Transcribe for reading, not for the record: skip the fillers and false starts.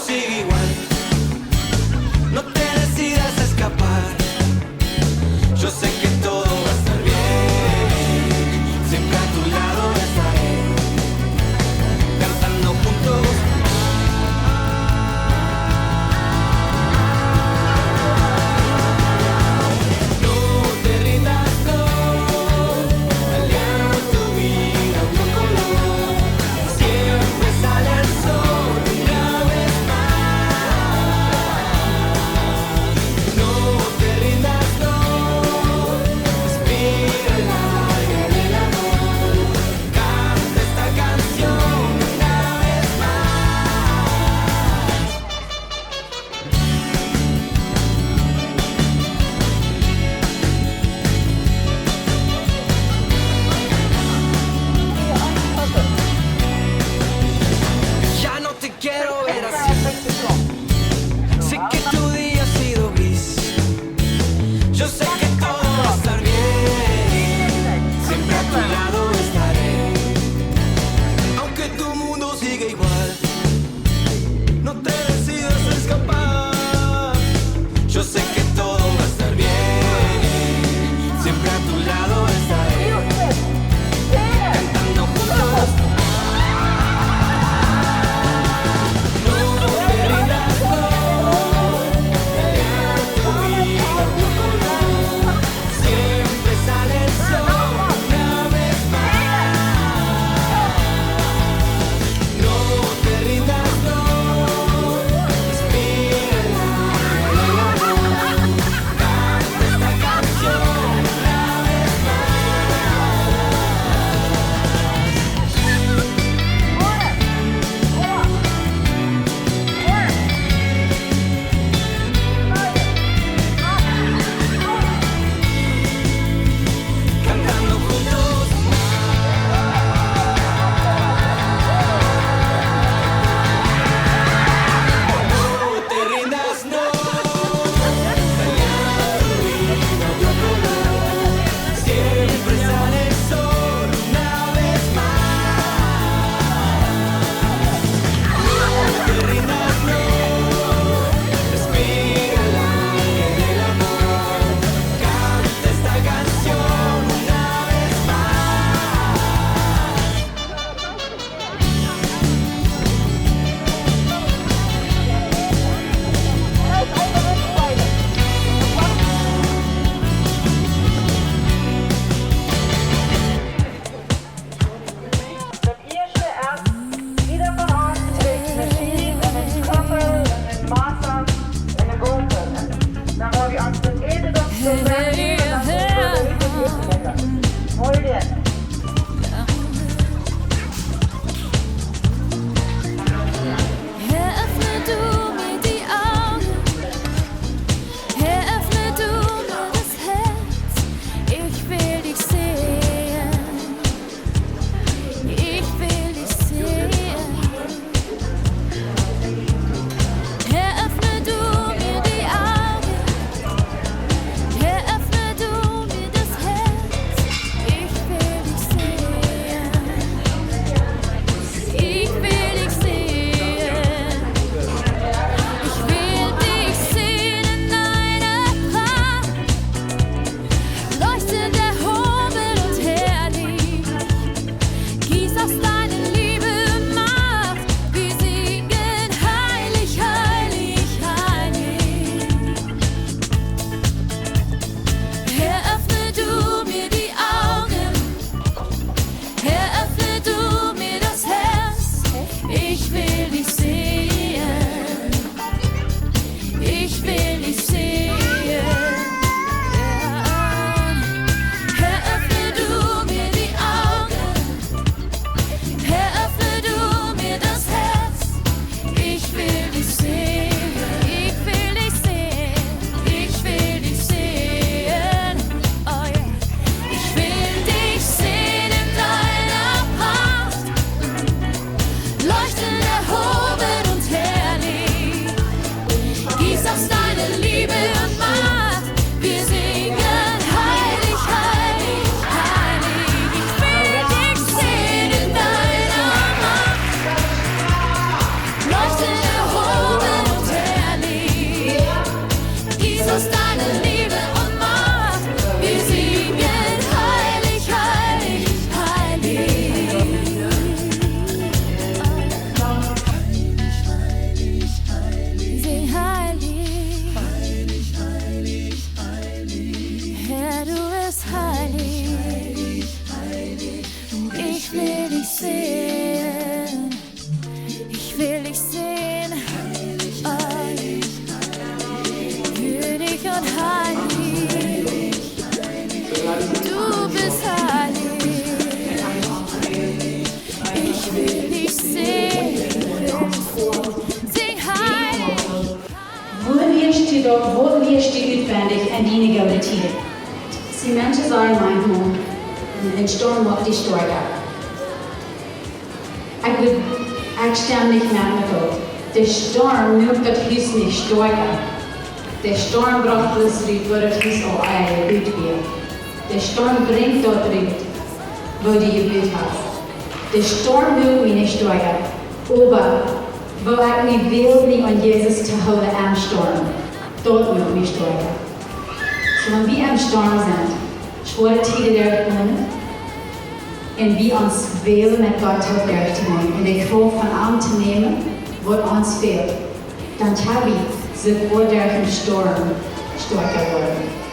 sigue igual. No te decidas a escapar. Yo sé que todo va a estar bien. Siempre a tu lado estaré, cantando juntos. Leuchte der Hohe. Wat leest u uitwendig en die oude tijden? Sie mensen zijn mijn home en storm op die stoakj. Ik stem niet met me op. De storm noemt het huis niet stoakj. De storm bracht ons eruit waar het huis al uit weer. De storm brengt dat eruit waar die gebeurd had. De storm noemt me niet stoakj. Aber waar ik niet wil niet aan Jezus te houden aan storm. Dort moet we stoakj. Zolang we am storm zijn, schwoa tijden der komen, en we ons willen met Gott op der te nemen, en de geloof van aan te nemen, wat ons fehlt, dan hebben we ze voor der storm stoakj worden.